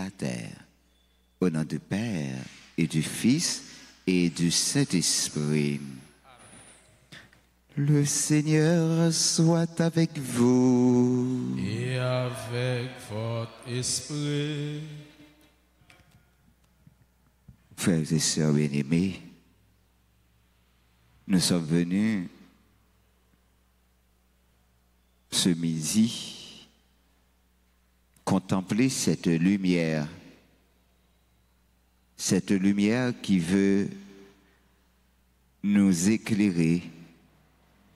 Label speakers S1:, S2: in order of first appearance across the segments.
S1: la terre. Au nom du Père et du Fils et du Saint-Esprit. Le Seigneur soit avec vous.
S2: Et avec votre esprit.
S1: Frères et sœurs bien-aimés, nous sommes venus ce midi contempler cette lumière qui veut nous éclairer,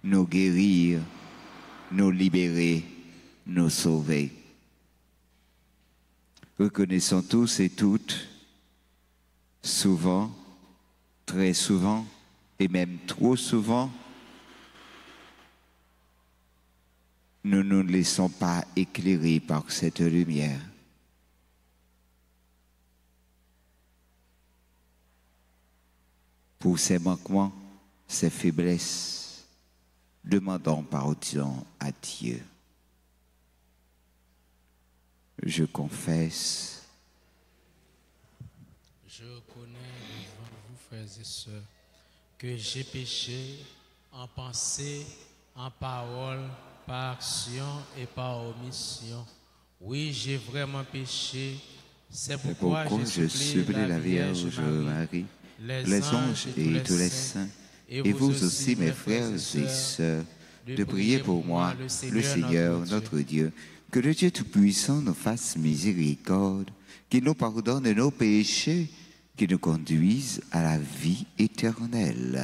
S1: nous guérir, nous libérer, nous sauver. Reconnaissons tous et toutes, souvent, très souvent, et même trop souvent, nous ne nous laissons pas éclairer par cette lumière. Pour ces manquements, ces faiblesses, demandons pardon à Dieu. Je confesse.
S2: Je reconnais devant vous, frères et sœurs, que j'ai péché en pensée, en parole, par action et par omission. Oui, j'ai vraiment péché. C'est pourquoi je supplie la Vierge Marie, les anges et tous les saints, et vous aussi, mes frères et sœurs, de prier pour moi, le Seigneur notre Dieu.
S1: Que le Dieu Tout-Puissant nous fasse miséricorde, qu'il nous pardonne nos péchés, qu'il nous conduise à la vie éternelle.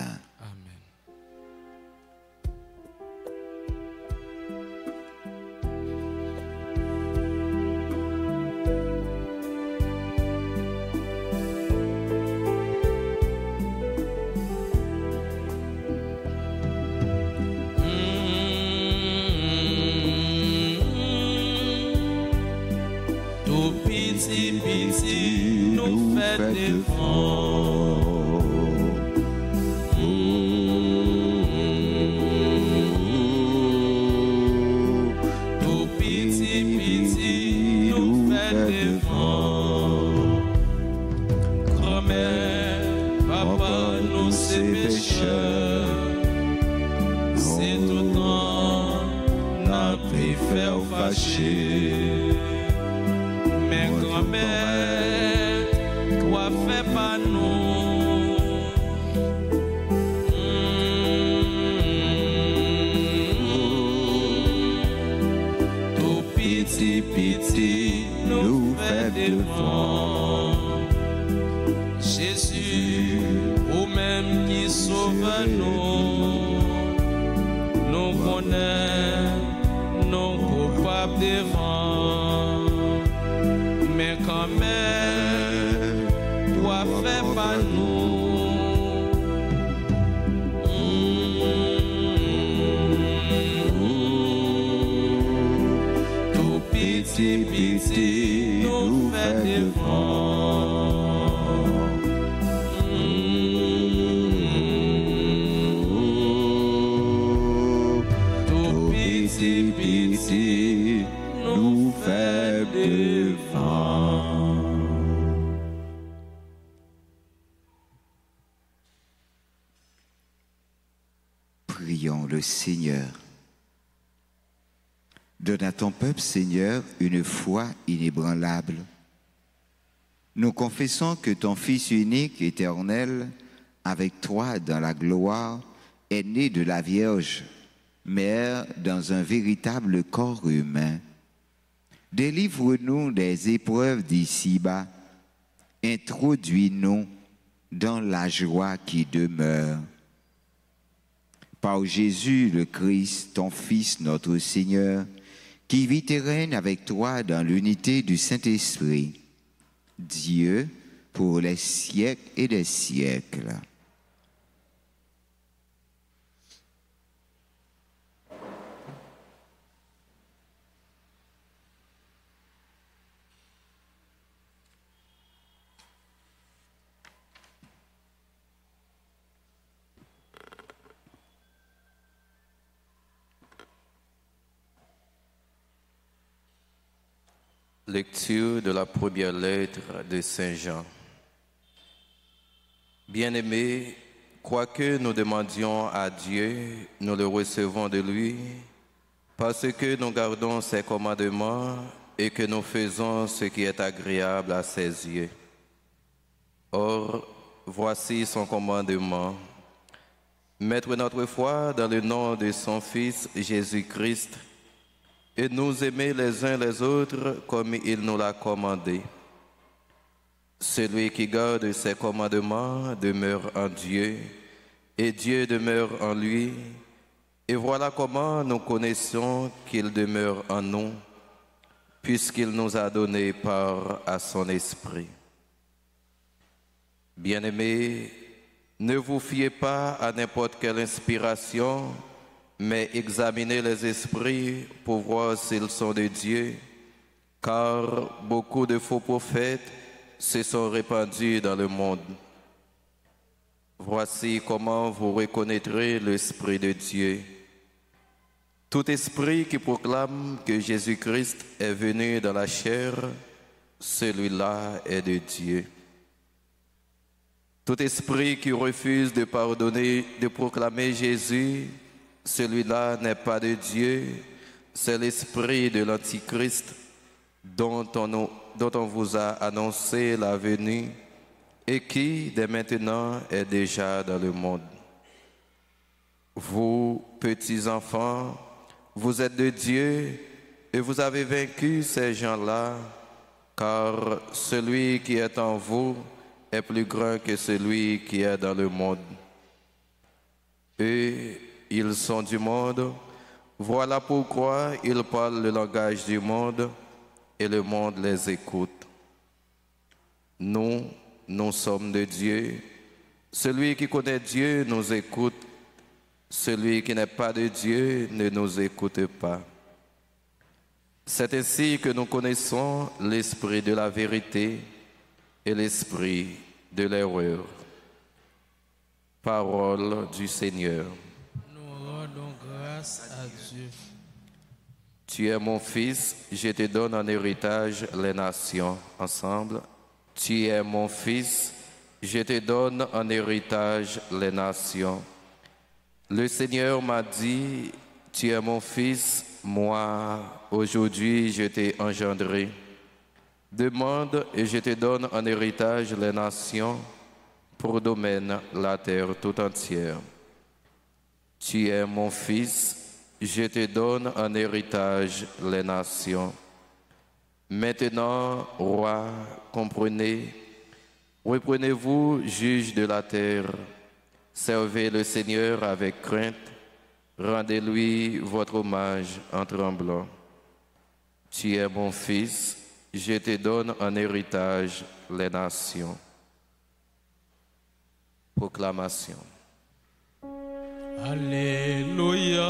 S2: Pitié, nous fait défendre. Tout pitié, nous fait défendre. Grand-mère, papa, nous c'est pécheurs. C'est tout temps, n'a pu faire fâcher. Mais grand-mère, toi fais pas nous. Tout pitié, nous fait devant. Jésus, ou même qui sauve nous, nous connaît, nos coupables devant. Mais quand même, toi fais pas nous. Tout pitié, nous fait devant. Tout pitié, nous fait devant.
S1: Prions le Seigneur. Donne à ton peuple, Seigneur, une foi inébranlable. Nous confessons que ton Fils unique, éternel, avec toi dans la gloire, est né de la Vierge, mère dans un véritable corps humain. Délivre-nous des épreuves d'ici-bas. Introduis-nous dans la joie qui demeure. Par Jésus le Christ, ton Fils, notre Seigneur, qui vit et règne avec toi dans l'unité du Saint-Esprit, Dieu, pour les siècles et des siècles.
S3: Lecture de la première lettre de Saint Jean. Bien-aimés, quoique nous demandions à Dieu, nous le recevons de lui, parce que nous gardons ses commandements et que nous faisons ce qui est agréable à ses yeux. Or, voici son commandement: mettre notre foi dans le nom de son Fils Jésus-Christ et nous aimer les uns les autres comme il nous l'a commandé. Celui qui garde ses commandements demeure en Dieu, et Dieu demeure en lui. Et voilà comment nous connaissons qu'il demeure en nous, puisqu'il nous a donné part à son esprit. Bien-aimés, ne vous fiez pas à n'importe quelle inspiration, mais examinez les esprits pour voir s'ils sont de Dieu, car beaucoup de faux prophètes se sont répandus dans le monde. Voici comment vous reconnaîtrez l'Esprit de Dieu. Tout esprit qui proclame que Jésus-Christ est venu dans la chair, celui-là est de Dieu. Tout esprit qui refuse de pardonner, de proclamer Jésus, celui-là n'est pas de Dieu, c'est l'esprit de l'Antichrist dont on vous a annoncé la venue et qui, dès maintenant, est déjà dans le monde. Vous, petits enfants, vous êtes de Dieu et vous avez vaincu ces gens-là, car celui qui est en vous est plus grand que celui qui est dans le monde. Eux, ils sont du monde, voilà pourquoi ils parlent le langage du monde et le monde les écoute. Nous sommes de Dieu. Celui qui connaît Dieu nous écoute. Celui qui n'est pas de Dieu ne nous écoute pas. C'est ainsi que nous connaissons l'esprit de la vérité et l'esprit de l'erreur. Parole du Seigneur.
S2: Nous rendons grâce à Dieu.
S3: Tu es mon fils, je te donne en héritage les nations. Ensemble. Tu es mon fils, je te donne en héritage les nations. Le Seigneur m'a dit, tu es mon fils, moi, aujourd'hui je t'ai engendré. Demande et je te donne en héritage les nations, pour domaine la terre tout entière. Tu es mon fils, je te donne en héritage les nations. Maintenant, roi, comprenez, reprenez-vous, juge de la terre, servez le Seigneur avec crainte, rendez-lui votre hommage en tremblant. Tu es mon fils, je te donne en héritage les nations. Proclamation.
S2: Alléluia,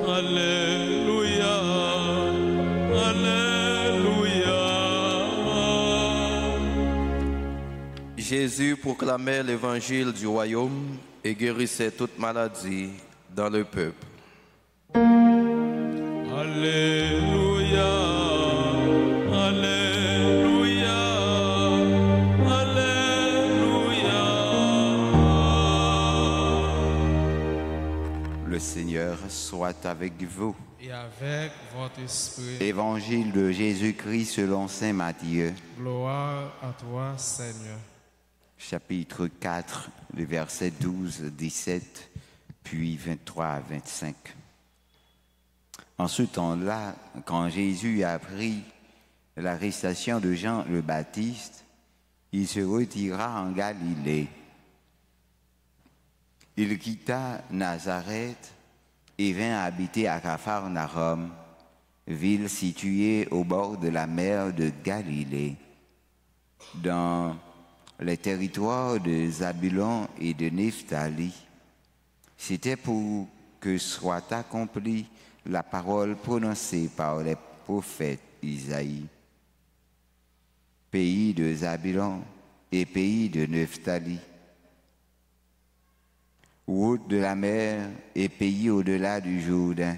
S2: Alléluia, Alléluia.
S3: Jésus proclamait l'évangile du royaume et guérissait toute maladie dans le peuple.
S2: Alléluia, Alléluia, Alléluia.
S1: Le Seigneur soit avec vous.
S2: Et avec votre esprit.
S1: Évangile de Jésus-Christ selon saint Matthieu,
S2: Gloire à toi, Seigneur.
S1: chapitre 4, les versets 12, 17, puis 23 à 25. En ce temps-là, quand Jésus apprit l'arrestation de Jean le Baptiste, il se retira en Galilée. Il quitta Nazareth et vint habiter à Capharnaüm, ville située au bord de la mer de Galilée, dans les territoires de Zabulon et de Nephtali. C'était pour que soit accomplie la parole prononcée par les prophètes Isaïe. Pays de Zabulon et pays de Nephtali, route de la mer et pays au-delà du Jourdain.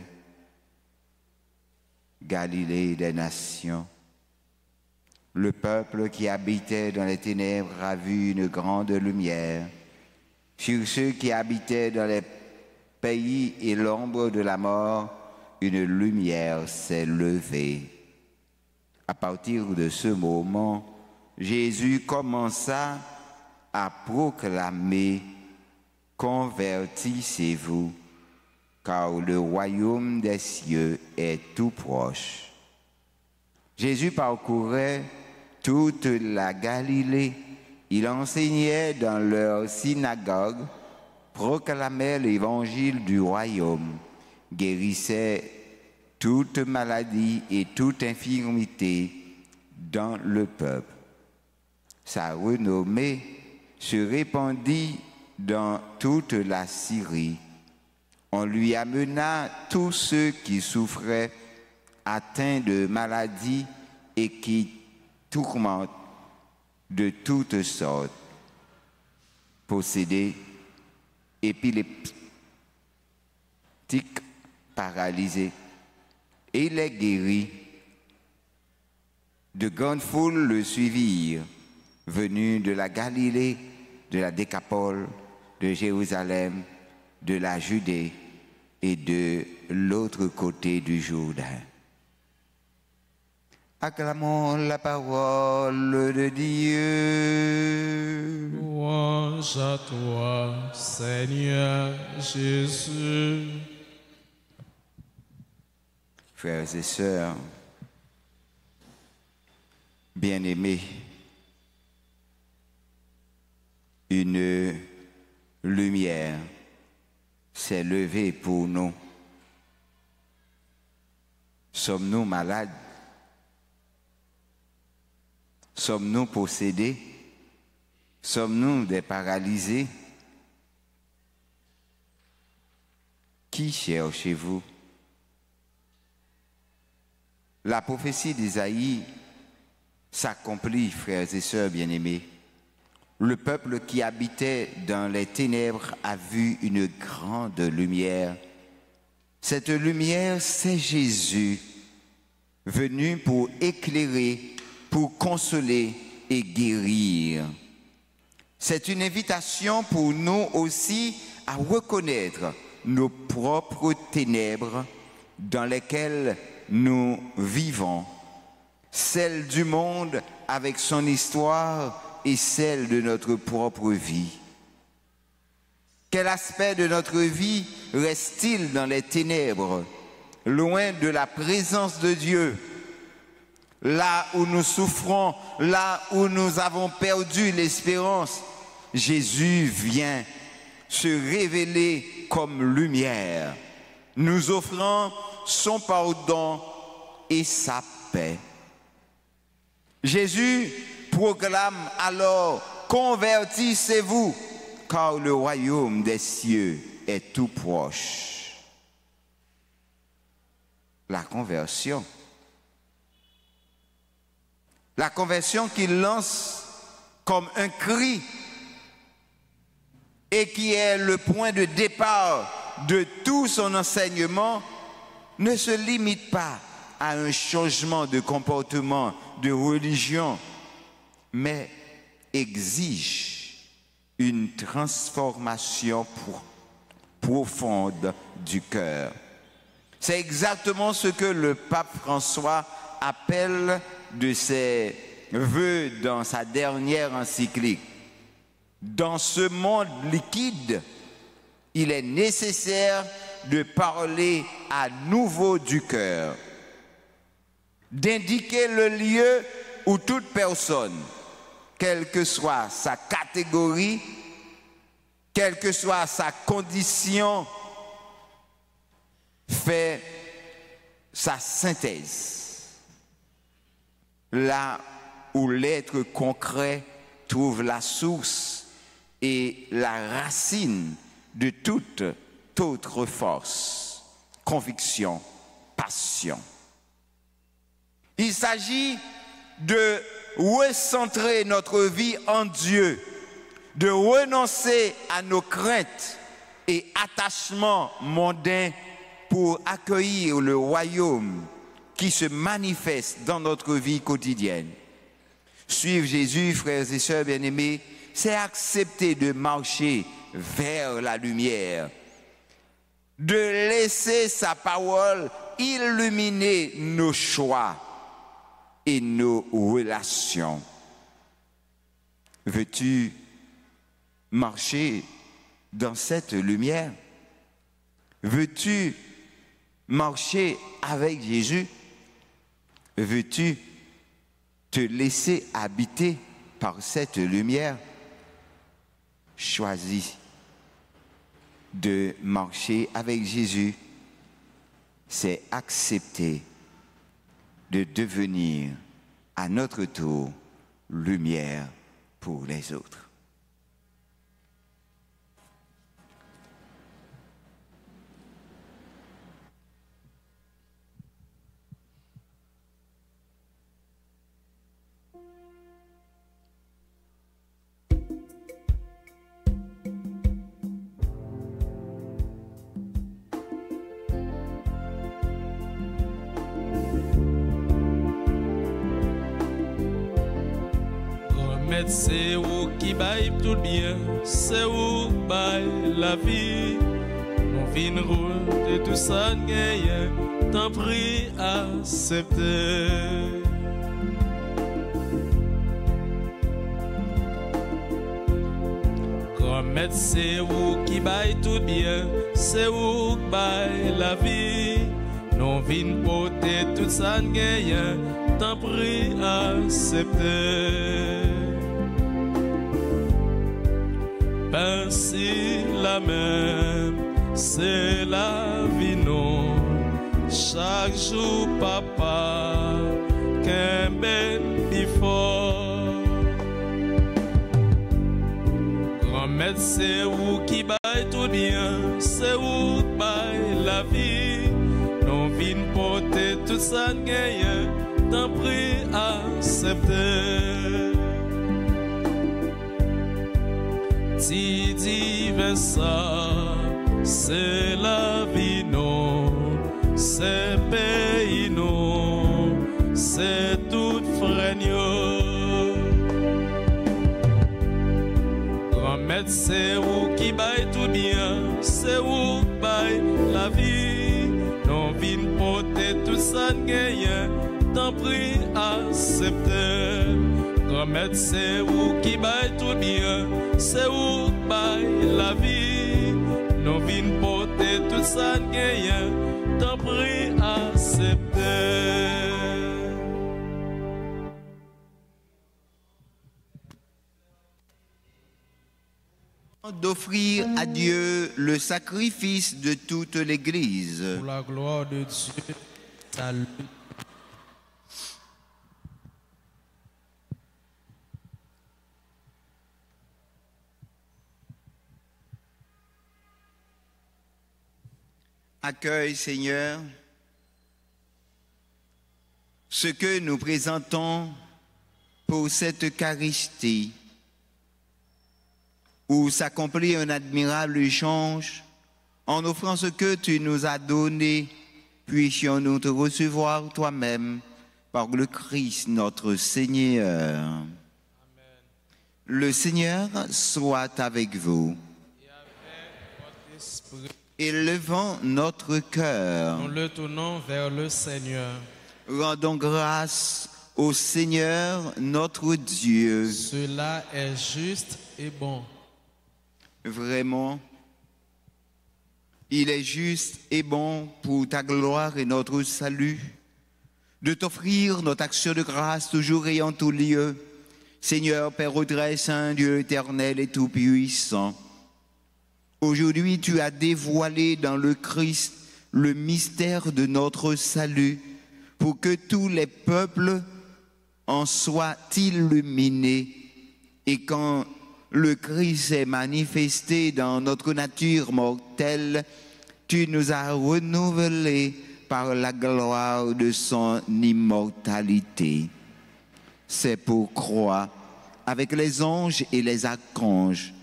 S1: Galilée des nations. Le peuple qui habitait dans les ténèbres a vu une grande lumière. Sur ceux qui habitaient dans les pays et l'ombre de la mort, une lumière s'est levée. À partir de ce moment, Jésus commença à proclamer « Convertissez-vous, car le royaume des cieux est tout proche. » Jésus parcourait toute la Galilée. Il enseignait dans leur synagogue, proclamait l'évangile du royaume, guérissait toute maladie et toute infirmité dans le peuple. Sa renommée se répandit dans toute la Syrie. On lui amena tous ceux qui souffraient, atteints de maladies et qui tourmentent de toutes sortes, possédés, épileptiques, paralysés, et il les guérit. De grandes foules le suivirent, venus de la Galilée, de la Décapole, de Jérusalem, de la Judée et de l'autre côté du Jourdain. Acclamons la parole de Dieu.
S2: Louange à toi, Seigneur Jésus.
S1: Frères et sœurs, bien-aimés, une lumière s'est levée pour nous. Sommes-nous malades? Sommes-nous possédés? Sommes-nous des paralysés? Qui cherchez-vous? La prophétie d'Isaïe s'accomplit, frères et sœurs bien-aimés. Le peuple qui habitait dans les ténèbres a vu une grande lumière. Cette lumière, c'est Jésus, venu pour éclairer, pour consoler et guérir. C'est une invitation pour nous aussi à reconnaître nos propres ténèbres dans lesquelles nous vivons, celle du monde avec son histoire et celle de notre propre vie. Quel aspect de notre vie reste-t-il dans les ténèbres, loin de la présence de Dieu? Là où nous souffrons, là où nous avons perdu l'espérance, Jésus vient se révéler comme lumière, nous offrant son pardon et sa paix. Jésus proclame alors « Convertissez-vous, car le royaume des cieux est tout proche. » La conversion. La conversion qu'il lance comme un cri et qui est le point de départ de tout son enseignement ne se limite pas à un changement de comportement, de religion, mais exige une transformation profonde du cœur. C'est exactement ce que le pape François appelle de ses vœux dans sa dernière encyclique. Dans ce monde liquide, il est nécessaire de parler à nouveau du cœur, d'indiquer le lieu où toute personne, quelle que soit sa catégorie, quelle que soit sa condition, fait sa synthèse. Là où l'être concret trouve la source et la racine de toute autre force, conviction, passion. Il s'agit de recentrer notre vie en Dieu, de renoncer à nos craintes et attachements mondains pour accueillir le royaume qui se manifeste dans notre vie quotidienne. Suivre Jésus, frères et sœurs bien-aimés, c'est accepter de marcher vers la lumière, de laisser sa parole illuminer nos choix et nos relations. Veux-tu marcher dans cette lumière? Veux-tu marcher avec Jésus? Veux-tu te laisser habiter par cette lumière? Choisis de marcher avec Jésus. C'est accepter de devenir à notre tour lumière pour les autres.
S2: C'est où qui baille tout bien, c'est où baille la vie. Mon fin route et tout ça gagne, t'en prie accepter. Comme c'est où qui baille tout bien, c'est où baille la vie. Non vin poter tout ça gagne, t'en prie accepter. Ainsi la même, c'est la vie non. Chaque jour papa, qu'un ben before. Grand-mère c'est où qui baille tout bien, c'est où baille la vie. Non vin porter tout ça gagne, t'en prie accepter. Si divin ça, c'est la vie non, c'est pays non, c'est tout freinio. Grand-mère c'est où qui baille tout bien, c'est où baille la vie. Non vin porter tout ça gagne, t'en prie accepter. Grand-mère c'est où qui baille tout bien, c'est où baille la vie. Non vin porter tout ça gagne, t'en prie accepter.
S1: D'offrir à Dieu le sacrifice de toute l'Église.
S2: Pour la gloire de Dieu, salut.
S1: Accueille, Seigneur, ce que nous présentons pour cette Eucharistie, où s'accomplit un admirable échange en offrant ce que tu nous as donné. Puissions-nous te recevoir toi-même par le Christ notre Seigneur. Amen. Le Seigneur soit avec vous.
S2: Et avec votre esprit.
S1: Élevons notre cœur.
S2: Nous le tournons vers le Seigneur.
S1: Rendons grâce au Seigneur notre Dieu.
S2: Cela est juste et bon.
S1: Vraiment, il est juste et bon pour ta gloire et notre salut de t'offrir notre action de grâce toujours et en tout lieu. Seigneur, Père très saint, Dieu éternel et tout-puissant, aujourd'hui tu as dévoilé dans le Christ le mystère de notre salut pour que tous les peuples en soient illuminés. Et quand le Christ est manifesté dans notre nature mortelle, tu nous as renouvelés par la gloire de son immortalité. C'est pourquoi, avec les anges et les archanges,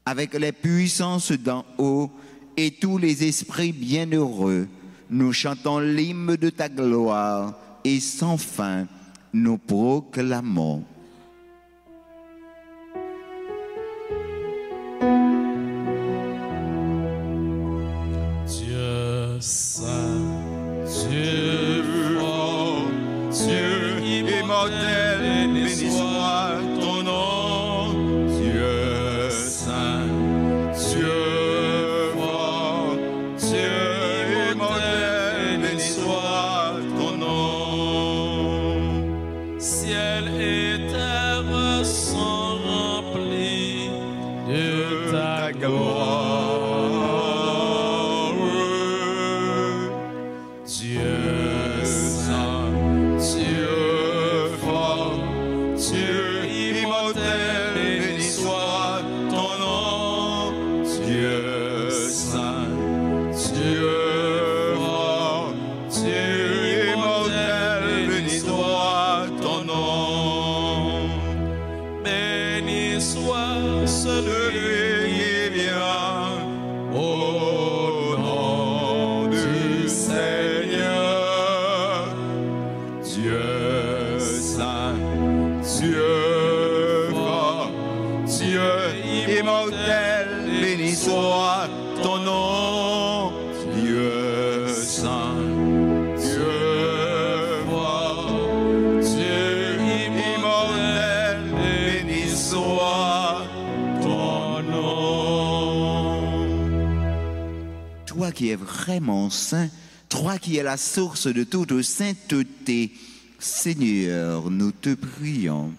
S1: avec les puissances d'en haut et tous les esprits bienheureux, nous chantons l'hymne de ta gloire et sans fin, nous proclamons.
S2: Dieu saint, Dieu fort, Dieu immortel, béni soit ton nom. Dieu saint, Dieu fort, Dieu immortel, béni soit ton nom. Ciel et terre sont remplis de ta gloire.
S1: Qui est vraiment saint, toi qui es la source de toute sainteté, Seigneur, nous te prions.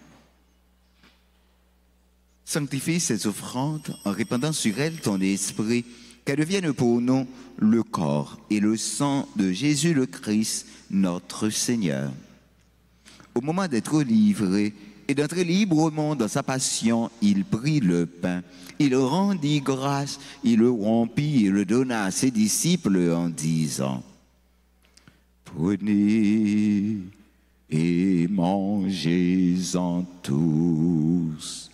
S1: Sanctifie cette offrande en répandant sur elle ton esprit, qu'elle devienne pour nous le corps et le sang de Jésus le Christ, notre Seigneur. Au moment d'être livré et d'entrer librement dans sa passion, il prit le pain. Il rendit grâce, il le rompit et le donna à ses disciples en disant: prenez et mangez-en tous.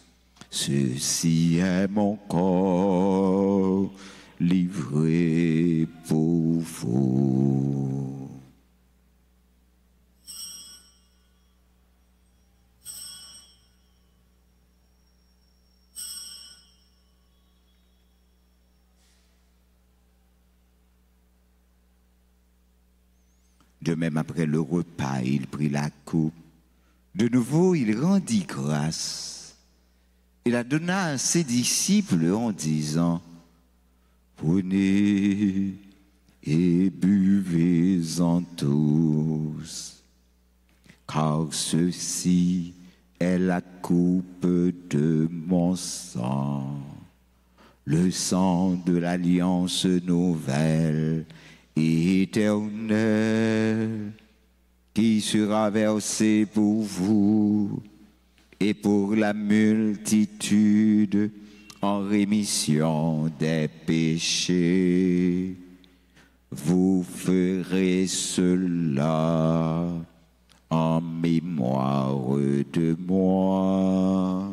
S1: Ceci est mon corps livré pour vous. De même, après le repas, il prit la coupe. De nouveau, il rendit grâce et la donna à ses disciples en disant: prenez et buvez-en tous, car ceci est la coupe de mon sang, le sang de l'alliance nouvelle et éternel, qui sera versé pour vous et pour la multitude en rémission des péchés. Vous ferez cela en mémoire de moi.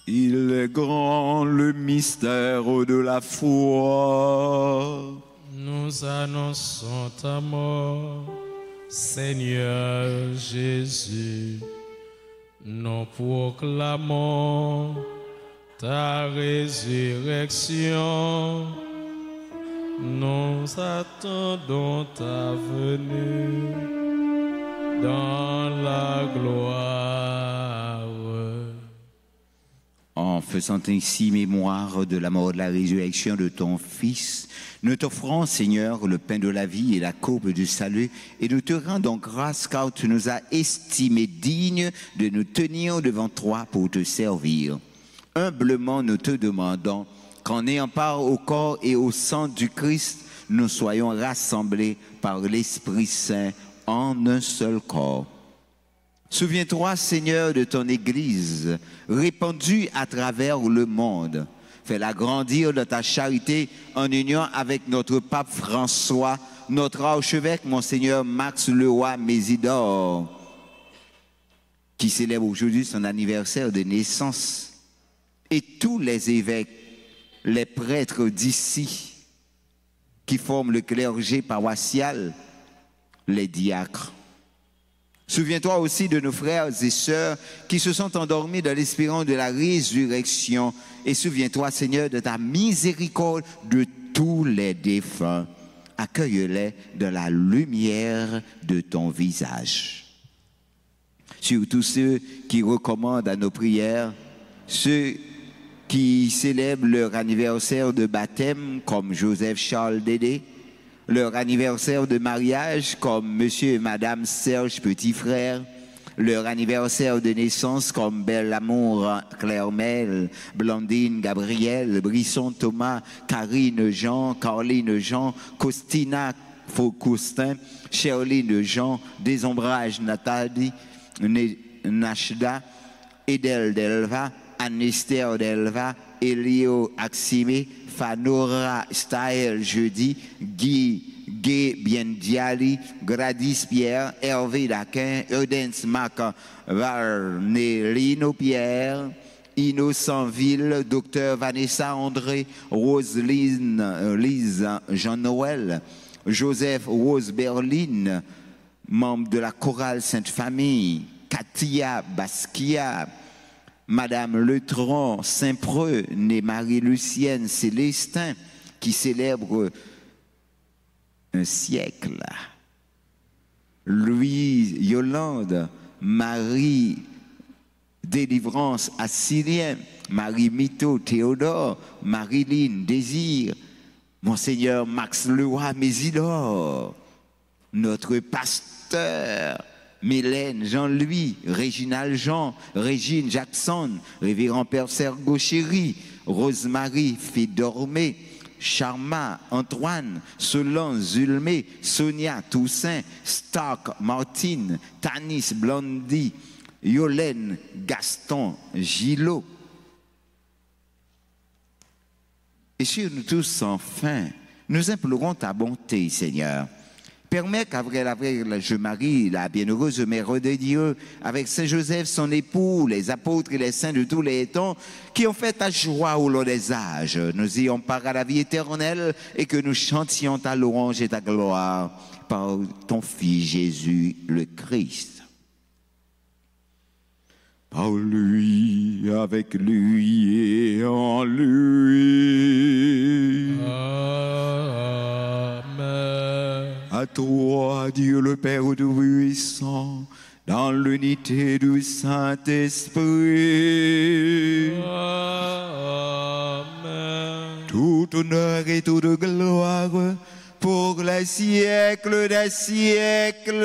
S1: Il est grand le mystère de la foi.
S2: Nous annonçons ta mort, Seigneur Jésus. Nous proclamons ta résurrection. Nous attendons ta venue dans la gloire.
S1: En faisant ainsi mémoire de la mort et de la résurrection de ton Fils, nous t'offrons, Seigneur, le pain de la vie et la coupe du salut, et nous te rendons grâce car tu nous as estimés dignes de nous tenir devant toi pour te servir. Humblement, nous te demandons qu'en ayant part au corps et au sang du Christ, nous soyons rassemblés par l'Esprit Saint en un seul corps. Souviens-toi, Seigneur, de ton Église, répandue à travers le monde. Fais-la grandir de ta charité en union avec notre pape François, notre archevêque, Monseigneur Max Leroy Mésidor, qui célèbre aujourd'hui son anniversaire de naissance, et tous les évêques, les prêtres d'ici, qui forment le clergé paroissial, les diacres. Souviens-toi aussi de nos frères et sœurs qui se sont endormis dans l'espérance de la résurrection. Et souviens-toi, Seigneur, de ta miséricorde de tous les défunts. Accueille-les dans la lumière de ton visage. Sur tous ceux qui recommandent à nos prières, ceux qui célèbrent leur anniversaire de baptême, comme Joseph Charles Dédé, leur anniversaire de mariage comme Monsieur et Madame Serge Petit Frère, leur anniversaire de naissance comme Belle Amour Clermel, Blandine Gabriel, Brisson Thomas, Karine Jean, Caroline Jean, Costina Faucoustin, Sherline Jean, Désombrage Nathalie, Nashda, Edel Delva, Anne-Esther Delva, Elio Aximé, Fanora Staël Jeudi, Guy Biendiali, Gradis Pierre, Hervé Daquin, Eudens Mac Varnelino Pierre, Innocent Ville, Docteur Vanessa André, Roseline Lise Jean-Noël, Joseph Rose Berline, membre de la chorale Sainte-Famille, Katia Basquiat, Madame Letron Saint-Preux, née Marie-Lucienne Célestin, qui célèbre un siècle. Louise Yolande, Marie Délivrance Assyrienne, Marie Mito Théodore, Marilyn Désir, Monseigneur Max Leroy Mésidor, notre pasteur, Mylène Jean-Louis, Réginald Jean, Régine Jackson, Révérend Père Sergo Chéri, Rosemary Fédormé, Charma Antoine, Solange Zulmé, Sonia Toussaint, Stark Martine, Tanis Blondy, Yolène Gaston Gillot. Et sur nous tous, enfin, nous implorons ta bonté, Seigneur. Permets qu'après la Vierge Marie, la bienheureuse Mère de Dieu, avec Saint Joseph, son époux, les apôtres et les saints de tous les temps, qui ont fait ta joie au long des âges, nous ayons part à la vie éternelle et que nous chantions ta louange et ta gloire par ton Fils Jésus le Christ. Par lui, avec lui et en lui. À toi, Dieu le Père Tout-Puissant, dans l'unité du Saint-Esprit. Amen. Tout honneur et toute gloire pour les siècles des siècles.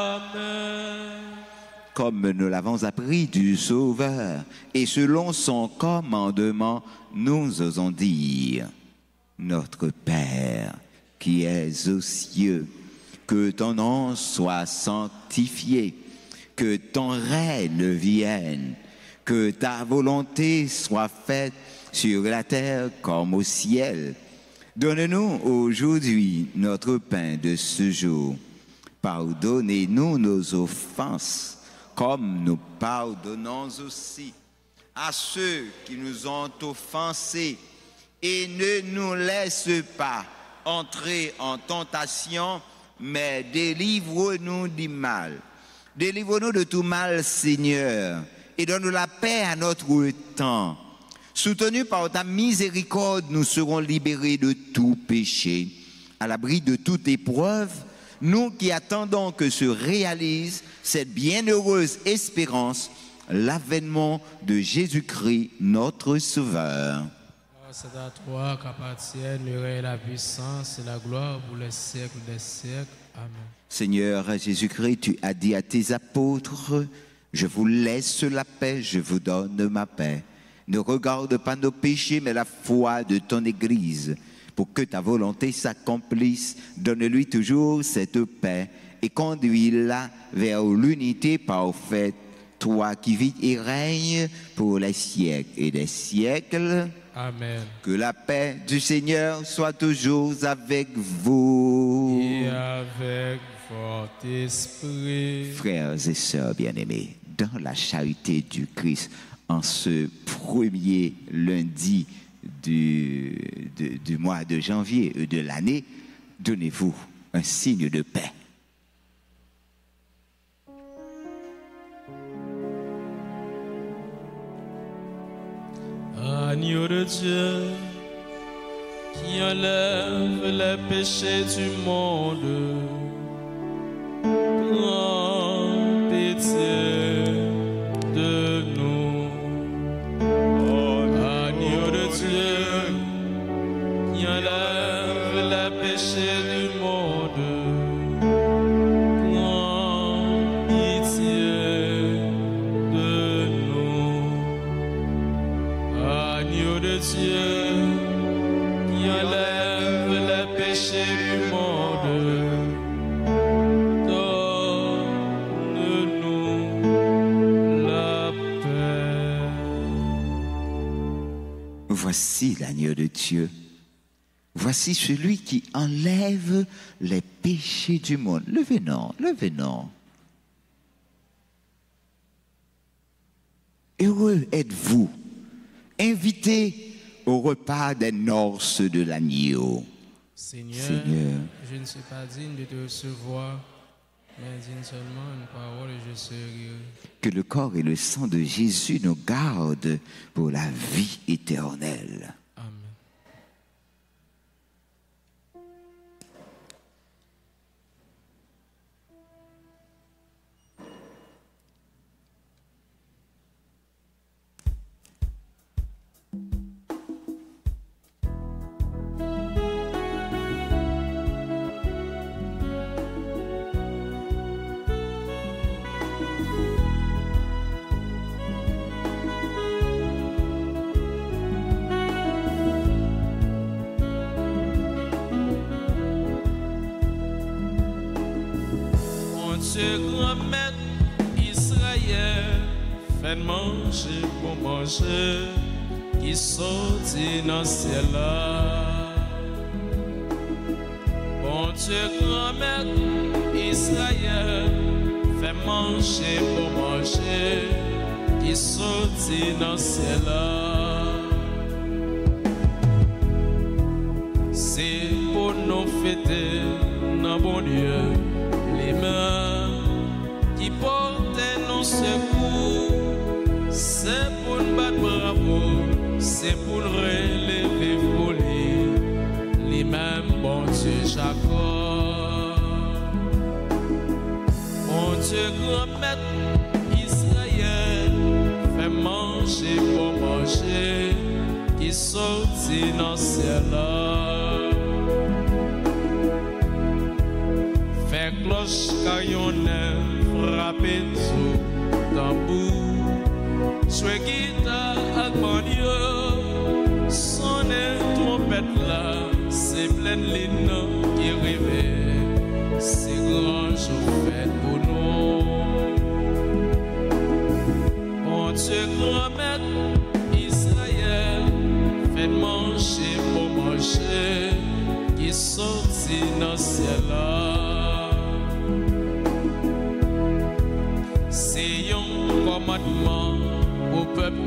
S1: Amen. Comme nous l'avons appris du Sauveur, et selon son commandement, nous osons dire: Notre Père, qui es aux cieux, que ton nom soit sanctifié, que ton règne vienne, que ta volonté soit faite sur la terre comme au ciel. Donne-nous aujourd'hui notre pain de ce jour. Pardonnez-nous nos offenses, comme nous pardonnons aussi à ceux qui nous ont offensés. Et ne nous laisse pas entrer en tentation, mais délivre-nous du mal. Délivre-nous de tout mal, Seigneur, et donne-nous la paix à notre temps. Soutenus par ta miséricorde, nous serons libérés de tout péché. À l'abri de toute épreuve, nous qui attendons que se réalise cette bienheureuse espérance, l'avènement de Jésus-Christ, notre Sauveur.
S2: C'est à toi qu'appartiennent le règne, la puissance et la gloire pour les siècles des siècles. Amen.
S1: Seigneur Jésus-Christ, tu as dit à tes apôtres: je vous laisse la paix, je vous donne ma paix. Ne regarde pas nos péchés, mais la foi de ton Église. Pour que ta volonté s'accomplisse, donne-lui toujours cette paix et conduis-la vers l'unité parfaite. Toi qui vis et règnes pour les siècles et des siècles.
S2: Amen.
S1: Que la paix du Seigneur soit toujours avec vous.
S2: Et avec Fort-Esprit,
S1: Frères et sœurs bien-aimés, dans la charité du Christ, en ce premier lundi du mois de janvier de l'année, donnez-vous un signe de paix.
S2: Agneau de Dieu, qui enlève les péchés du monde, prends pitié de nous. Agneau de Dieu, qui enlève les péchés du monde, prends pitié de nous. Agneau de Dieu, qui enlève les péchés du monde, donne-nous la paix.
S1: Voici l'agneau de Dieu. Voici celui qui enlève les péchés du monde. Levez-nous, levez-nous. Heureux êtes-vous, invités au repas des noces de l'agneau.
S2: Seigneur, je ne suis pas digne de te recevoir, mais digne seulement une parole et je serai.
S1: Que le corps et le sang de Jésus nous gardent pour la vie éternelle.
S2: Amen. Mon Dieu, grand maître Israël, fait manger pour manger, qui sortit dans le ciel là. Mon Dieu, grand maître Israël, fait manger pour manger, qui sortit dans le ciel là. C'est pour nous fêter dans bon Dieu, les mains qui portent nos secours. C'est pour nous battre bravo, c'est pour nous relever folie, les mêmes bon Dieu Jacob. Mon Dieu grand maître Israël, fait manger pour manger, qui sortit dans le ciel là. Fait cloche caillonnelle, frappé tout tambour, jouer guitare ak banjo, sonner trompette là, c'est plein ligne qui réveille, c'est grand jour fait pour nous. Mon Dieu grand maître Israël, fait manger pour manger, qui sortit dans le ciel là. C'est un commandement au peuple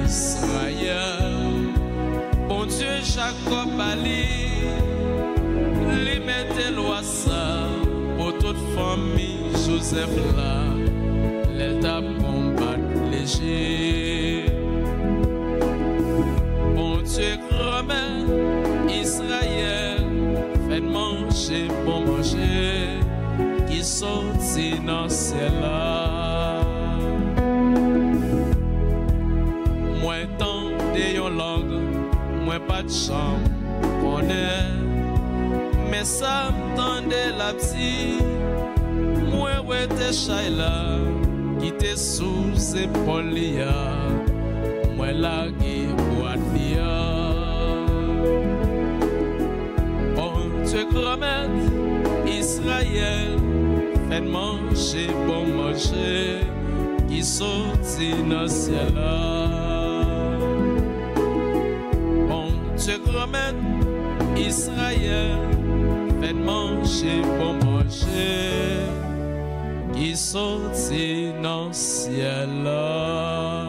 S2: Israël. Bon Dieu Jacob Ali, les mettait loi ça pour toute famille Joseph là, l'état combattre léger. Bon Dieu grand-mère Israël, fait manger pour manger, qui sortit dans le ciel là. Moi tant de yon langue, moi pas de chambre, connaît, mais ça m'tendait la petite, moi ouais t'es Chayla, qui t'es sous épaule ya, moi la gué boîte ya. Bon Dieu grand-mère Israël, fait manger pour manger, qui sortit dans le ciel là. Bon Dieu grand maître Israël, faites manger pour manger, qui sortit dans le ciel là.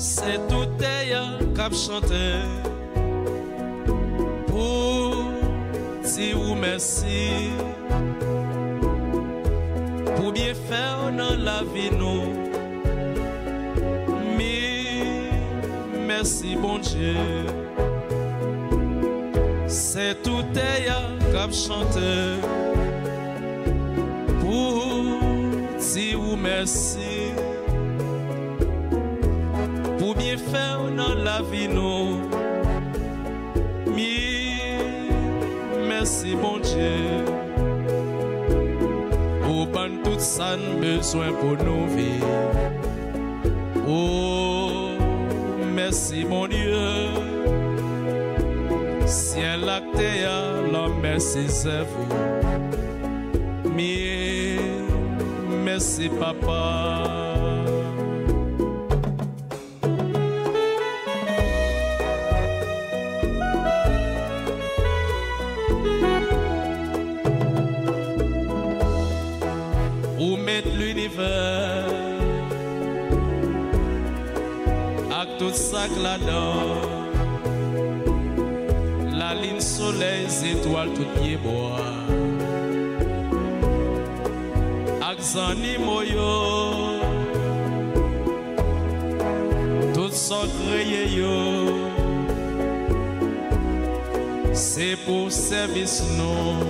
S2: C'est tout ayant qu'à chanter pour dire ou merci pour bien faire dans la vie nous. Merci bon Dieu. C'est tout ayant qu'à chanter pour dire ou merci pour bien faire dans la vie nous. Merci bon Dieu. Au ban tout ça besoin pour nos vies. Oh, merci mon Dieu. Ciel la terre, l'homme merci c'est vous. Merci papa. Ou mettre l'univers avec tout ça là-dedans, la ligne soleil, les étoiles, tout pied bois, avec les animaux, tout ça créé, c'est pour service nous.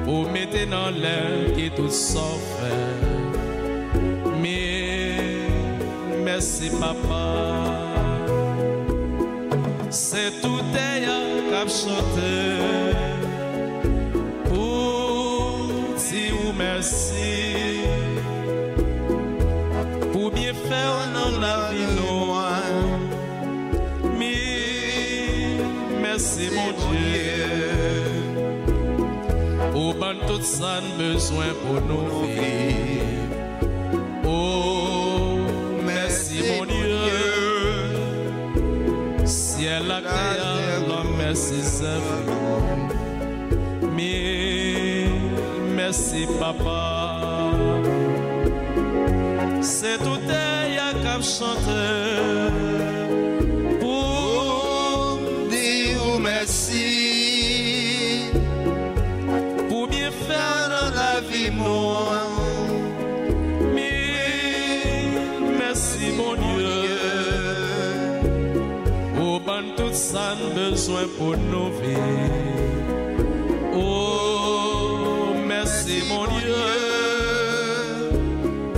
S2: Ou mettez dans l'air qui tout s'en fait. Merci papa. C'est tout ayant qu'à chanter pour dire merci, pour bien faire dans la vie noire. Merci mon Dieu. Au ban tout ça besoin pour nos vies. Oh, merci mon Dieu. Ciel la terre, l'homme merci c'est vous. Merci papa. C'est tout ayant qu'à chanter pour dire merci. Merci mon Dieu. Au ban tout ça besoin pour nos vies. Oh merci mon Dieu.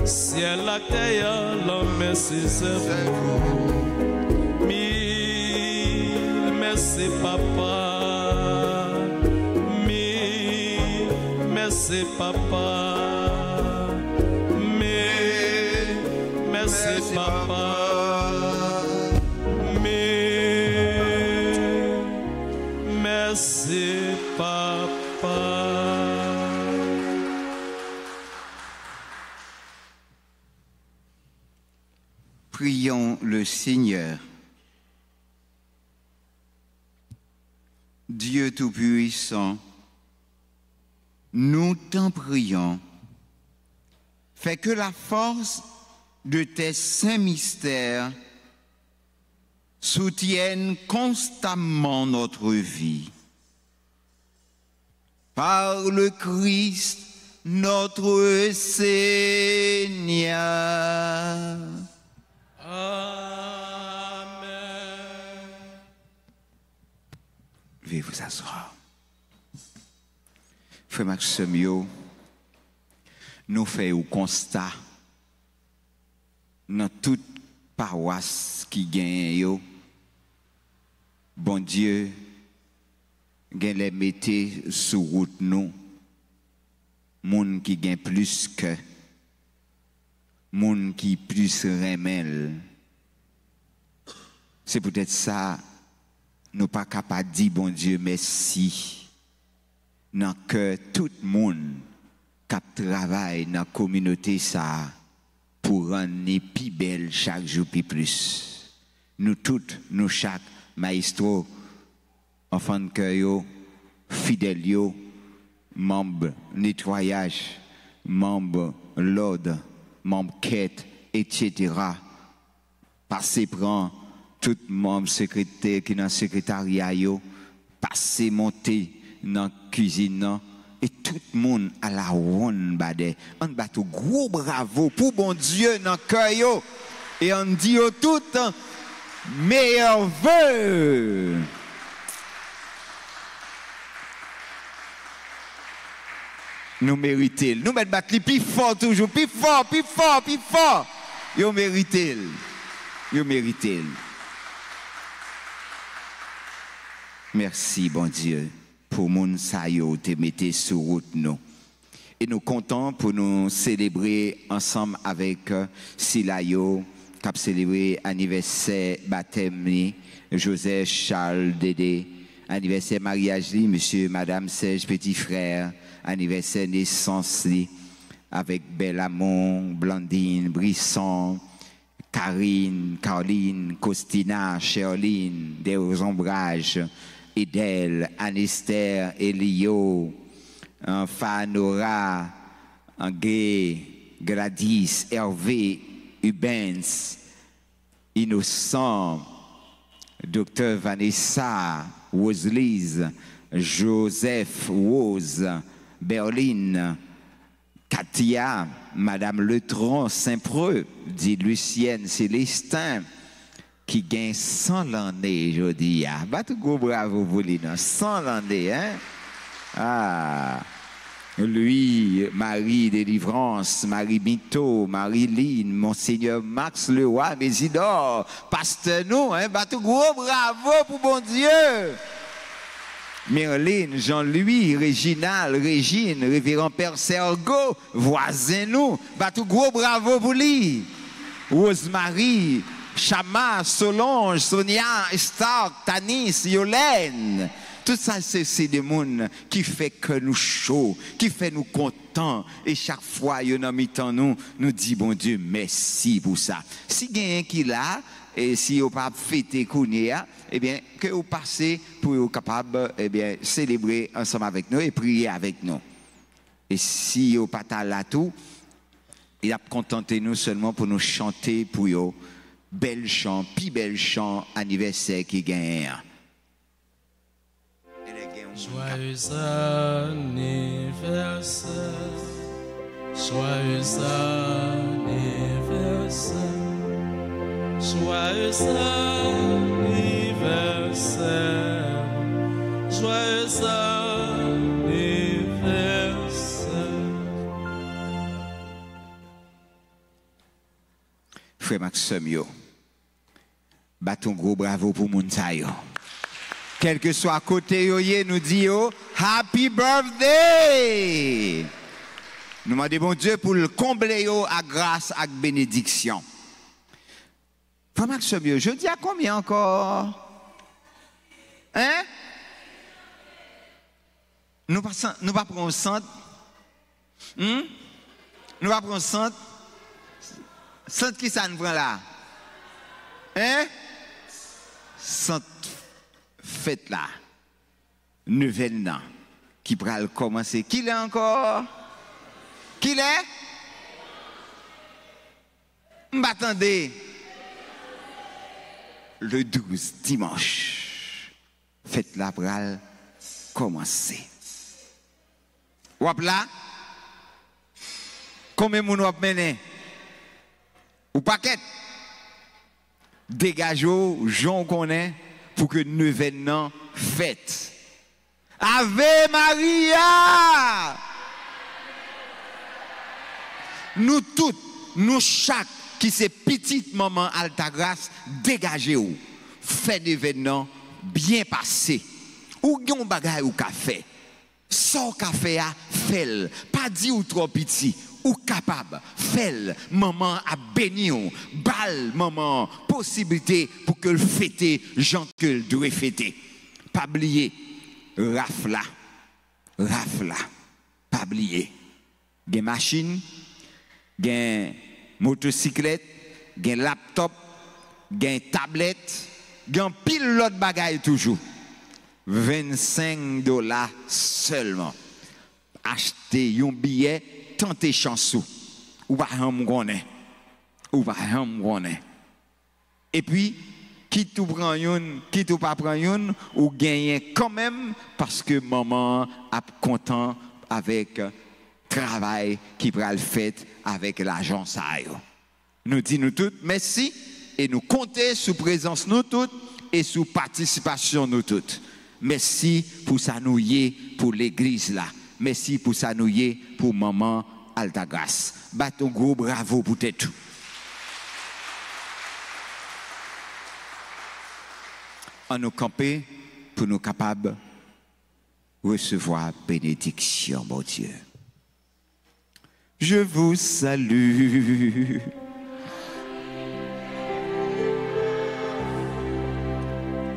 S2: Ciel la terre, l'homme merci c'est vous. Merci papa. Merci papa, merci papa, merci papa.
S1: Prions le Seigneur. Dieu Tout-Puissant, nous t'en prions, fais que la force de tes saints mystères soutienne constamment notre vie. Par le Christ, notre Seigneur.
S2: Amen.
S1: Veuillez vous asseoir. Frère Maxime, nous faisons un constat dans toute paroisse qui gagne. Bon Dieu, gagne les mettez sur route nous. Moun qui gagne plus que, moun qui plus remel. C'est peut-être ça, nous pas capables de dire bon Dieu merci. Dans que tout le monde qui travaille dans la communauté ça pour rendre plus belle chaque jour plus. Nous tous, nous chaque maestro, enfants de cœur, fidèles, membres nettoyage, membres l'ordre, membres quête, etc. Passez prend tout membre secrétaire qui dans le secrétariat, passez monter dans la cuisine, et tout le monde à la ronde bade. On bat tout gros bravo pour bon Dieu dans le cœur, et on dit tout meilleur vœu. Nous méritons. Nous mettons battre plus fort toujours, plus fort, plus fort, plus fort. Vous méritez. Vous méritez. Merci, bon Dieu, pour mon sayo te mettez sur route nous. Et nous comptons pour nous célébrer ensemble avec Silayo, qui a célébré anniversaire baptême Joseph Charles Dédé, anniversaire mariage monsieur madame Serge petit frère, anniversaire naissance avec Bellamont, Blandine, Brisson, Karine, Caroline, Costina, Sherline, des ombrages, Edel, Anester, Elio, Fanora, Gay, Gladys, Hervé, Ubens, Innocent, Dr Vanessa, Roselise, Joseph, Rose, Berline, Katia, Madame Letron, Saint-Preux, dit Lucienne Célestin, qui gagne 100 l'année, je dis. Bah, tout gros bravo pour lui, 100 l'année, hein? Ah! Lui, Marie Délivrance, Marie Mito, Marie-Line, Monseigneur Max Leroy, Mésidor, pasteur nous, hein? Bah, tout gros bravo pour bon Dieu! Merlin, Jean-Louis, Réginal, Régine, Révérend Père Sergo, voisin nous, bah tout gros bravo pour lui. Rosemary, Chama, Solange, Sonia, Stark, Tanis, Yolène. Tout ça, c'est des mondes qui fait que nous chaud, qui fait nous contents. Et chaque fois, il y a mi-temps nous dit, bon Dieu, merci pour ça. Si il y a un qui l'a, et si vous pas fêter Kounia, eh bien, que vous passez pour être capable, eh bien, célébrer ensemble avec nous et prier avec nous. Et si vous pas là tout, il a contenté nous seulement pour nous chanter pour vous, bel chant, puis bel chant anniversaire qui gagne.
S2: Joyeux anniversaire, joyeux anniversaire. Joyeux anniversaire, joyeux anniversaire.
S1: Frère Maxime, battons gros bravo pour Mounsayo. Quel que soit à côté, nous disons Happy Birthday! Nous demandons bon Dieu pour le combler à grâce, à bénédiction. Frère Maxime, je dis à combien encore? Hein? Nous ne pas prendre centre? Nous ne pas prendre centre? Centre qui ça nous prend là? Hein? Centre fête là. Nouvelle là. Qui pourra commencer. Qui l'est encore? Qui l'est? M'attendez. Le 12, dimanche, fête la pral commencer. Wap là? Combien de monde wap mené? Ou paquet? Dégageons, Jean connaît, pour que nous événements fêtes. Ave Maria! Nous toutes, nous chaque qui c'est petite maman Altagrace, dégagez-vous. Faites d'événements bien passés. Ou yon bagay ou café. Sans café à fait. Pas dit ou trop petit. Ou capable. Fait. Maman a béni ou. Bal maman. Possibilité pour que le fêter, gens que le doit fêter. Pas oublier. Rafla. Pas oublier. Gen machine. Gen motocyclette. Gen laptop. Gen tablette. Gen pile l'autre bagay toujours. $25 seulement. Acheter un billet, tenter chansou. Ou pas Et puis, qui tout prend une, qui tout pas prend une, ou gagne quand même parce que maman a content avec travail qui prend le fait avec l'argent ça. Nous disons toutes merci et nous comptons sous présence nous toutes et sous participation nous toutes. Merci pour ça nous y pour l'église là. Merci pour ça nous y pour maman Altagrace. Battons gros bravo pour tout. En nous camper pour nous capables de recevoir bénédiction, mon Dieu. Je vous salue.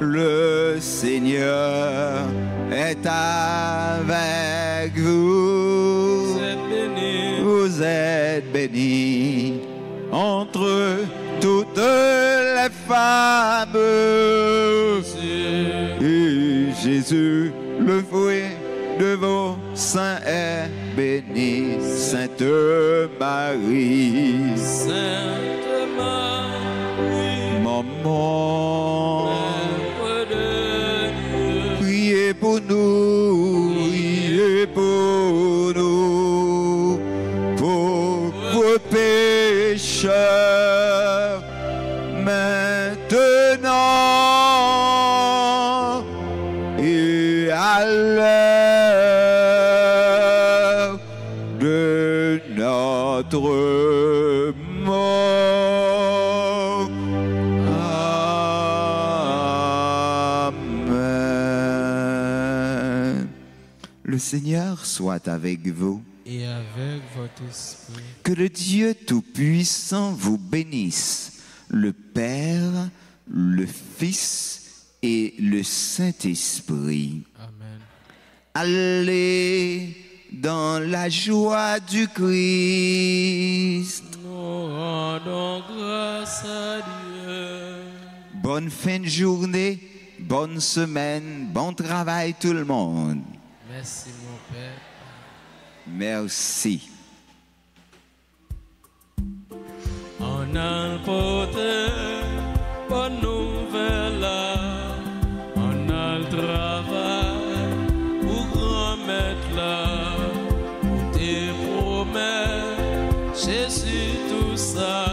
S1: Le Seigneur est avec vous. Vous êtes bénis entre toutes les femmes. Et Jésus, le fruit de vos seins est béni. Sainte Marie.
S2: Sainte Marie.
S1: Maman. Priez pour nous, pauvres pécheurs, maintenant et à l'heure de notre mort. Le Seigneur soit avec vous.
S2: Et avec votre esprit.
S1: Que le Dieu Tout-Puissant vous bénisse, le Père, le Fils et le Saint-Esprit.
S2: Amen.
S1: Allez dans la joie du Christ.
S2: Nous rendons grâce à Dieu.
S1: Bonne fin de journée, bonne semaine, bon travail tout le monde.
S2: Merci mon Père.
S1: Merci.
S2: On a porté bonne nouvelle là. On a le travail pour grand mettre là. Pour tes promesses, Jésus tout ça.